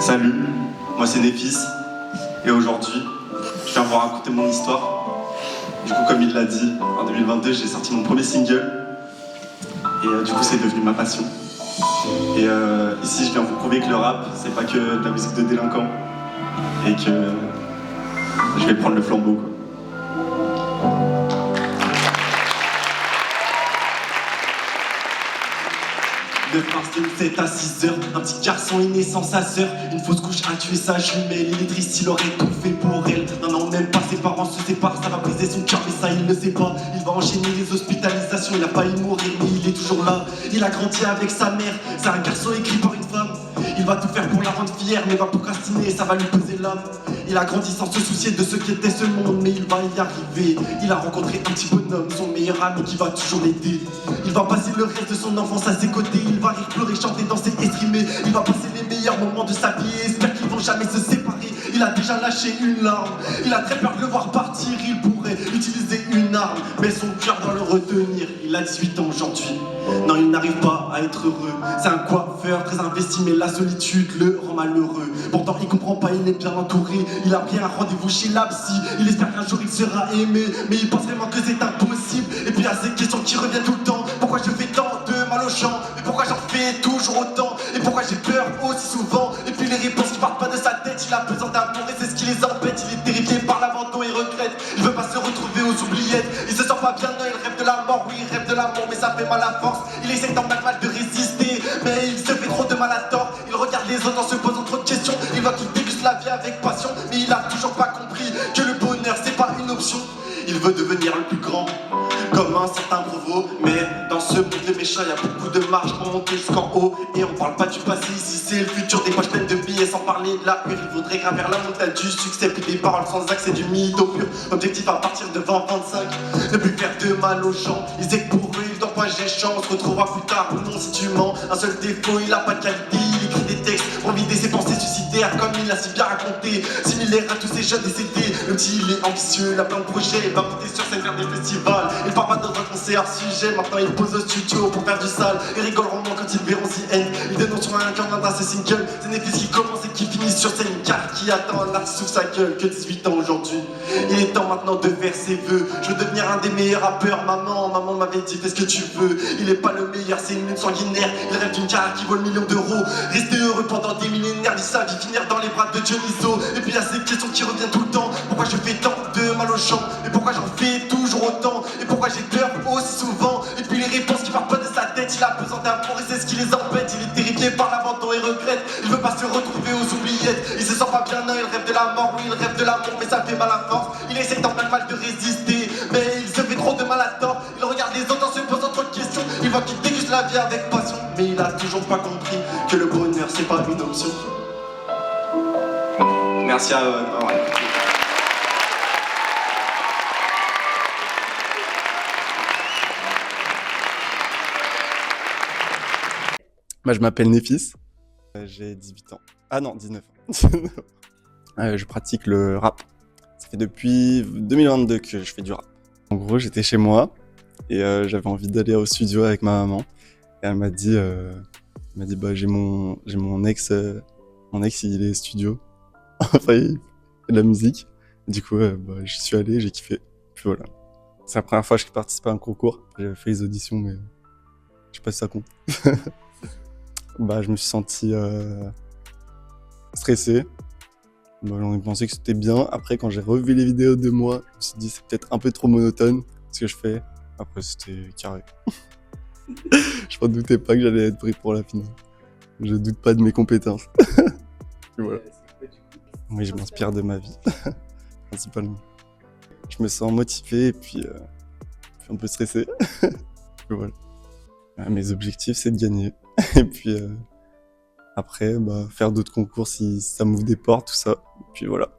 Salut, moi c'est Néphis, et aujourd'hui, je viens vous raconter mon histoire. Du coup, comme il l'a dit, en 2022, j'ai sorti mon premier single, et du coup, c'est devenu ma passion. Et ici, je viens vous prouver que le rap, c'est pas que de la musique de délinquants, et que je vais prendre le flambeau, quoi. Le mars 2007 à 6h, un petit garçon est né sans sa sœur. Une fausse couche a tué sa jumelle, il est triste, il aurait tout fait pour elle. Non, même pas, ses parents se séparent, ça va briser son cœur, mais ça il ne sait pas. Il va enchaîner les hospitalisations, il a failli mourir, mais il est toujours là. Il a grandi avec sa mère, c'est un garçon écrit par une femme. Il va tout faire pour la rendre fière, mais va procrastiner, ça va lui peser l'âme. Il a grandi sans se soucier de ce qu'était ce monde, mais il va y arriver. Il a rencontré un petit bonhomme, son meilleur ami qui va toujours l'aider. Il va passer le reste de son enfance à ses côtés, il va rire, pleurer, chanter, danser et streamer. Il va passer les meilleurs moments de sa vie et espère qu'ils vont jamais se séparer. Il a déjà lâché une larme, il a très peur de le voir partir. Il pourrait utiliser une arme, mais son cœur doit le retenir. Il a 18 ans aujourd'hui, non il n'arrive pas à être heureux. C'est un coiffeur très investi, mais la solitude le rend malheureux. Pourtant il comprend pas, il est bien entouré. Il a pris un rendez-vous chez la psy, il espère qu'un jour il sera aimé, mais il pense vraiment que c'est impossible. Et puis il y a ces questions qui reviennent tout le temps. Pourquoi je fais tant de mal aux gens? Et pourquoi j'en fais toujours autant? Et pourquoi j'ai peur aussi souvent? Et puis les réponses qui partent pas de sa tête. Il a besoin d'amour et c'est ce qui les embête. Il est terrifié par l'abandon et regrette. Il veut pas se retrouver aux oubliettes. Il se sent pas bien, non, il rêve de la mort. Oui, il rêve de l'amour, mais ça fait mal à force. Il essaie tant bien mal de résister, mais il se fait trop de mal à tort. Il regarde les autres en se posant trop de questions. Il voit qu'il déguste la vie avec passion, mais il a toujours pas compris que le bonheur c'est pas une option. Il veut devenir le plus grand, comme un certain Provo. Mais dans ce monde de méchants, il y a beaucoup de marches pour monter jusqu'en haut. Et on parle pas du passé, ici c'est le futur. Des poches pleines de billets, sans parler de la hure. Il faudrait gravir la montagne du succès, puis des paroles sans accès, du mytho pur. Objectif à partir de 20-25, ne plus faire de mal aux gens. Il sait que pour eux, il doit pas j'ai chance. On se retrouvera plus tard ou non si tu mens. Un seul défaut, il a pas de qualité. Il écrit des textes pour vider ses pensées suicidaires, comme il l'a si bien raconté. Similaire à tous ces jeunes décédés. Le petit, il est ambitieux, il a plein de projets. Il va monter sur scène, faire des festivals. Il part pas dans un concert sujet. Maintenant il pose au studio pour faire du sale. Ils rigoleront moins quand ils verront si haine. Ils dénonceront un cœur d'un ses singles. C'est Néphis qui commence et qui finit sur scène. Une carte qui attend un artiste sous sa gueule. Que 18 ans aujourd'hui. Il est temps maintenant de faire ses vœux. Je veux devenir un des meilleurs rappeurs. Maman m'avait dit fais ce que tu veux. Il est pas le meilleur, c'est une lune sanguinaire. Il rêve d'une carrière qui vaut le million d'euros. Rester heureux pendant des millénaires. Dit sa vie finir dans les bras de Dionyso. Et puis il y a ces questions qui reviennent tout le temps. Pourquoi je fais tant de mal aux gens? Et pourquoi j'en fais toujours autant? Et pourquoi j'ai peur aussi souvent? Et puis les réponses qui partent pas de sa tête. Il a besoin d'amour et c'est ce qui les embête. Il est terrifié par l'abandon et regrette. Il veut pas se retrouver aux oubliettes. Il se sent pas bien, non, il rêve de la mort. Oui, il rêve de l'amour, mais ça fait mal à force. Il essaie tant bien mal de résister, mais il se fait trop de mal à tort. Il regarde les autres en se posant trop de questions. Il voit qu'il déguste la vie avec passion, mais il a toujours pas compris que le bonheur c'est pas une option. Merci à ouais. Je m'appelle Néphis, j'ai 18 ans. Ah non, 19 ans. Je pratique le rap. Ça fait depuis 2022 que je fais du rap. En gros, j'étais chez moi et j'avais envie d'aller au studio avec ma maman. Et elle m'a dit bah j'ai mon ex, il est studio. Enfin, il fait de la musique. Du coup, j'y suis allé, j'ai kiffé. Puis voilà. C'est la première fois que je participe à un concours. J'avais fait les auditions, mais je sais pas si ça compte. Je me suis senti stressé. J'en ai pensé que c'était bien. Après, quand j'ai revu les vidéos de moi, je me suis dit c'est peut-être un peu trop monotone ce que je fais. Après, c'était carré. Je ne doutais pas que j'allais être pris pour la finale. Je doute pas de mes compétences. Et voilà. Oui, je m'inspire de ma vie, principalement. Je me sens motivé et puis un peu stressé. Et voilà. Mes objectifs, c'est de gagner. Et puis après, faire d'autres concours si ça m'ouvre des portes, tout ça. Et puis voilà.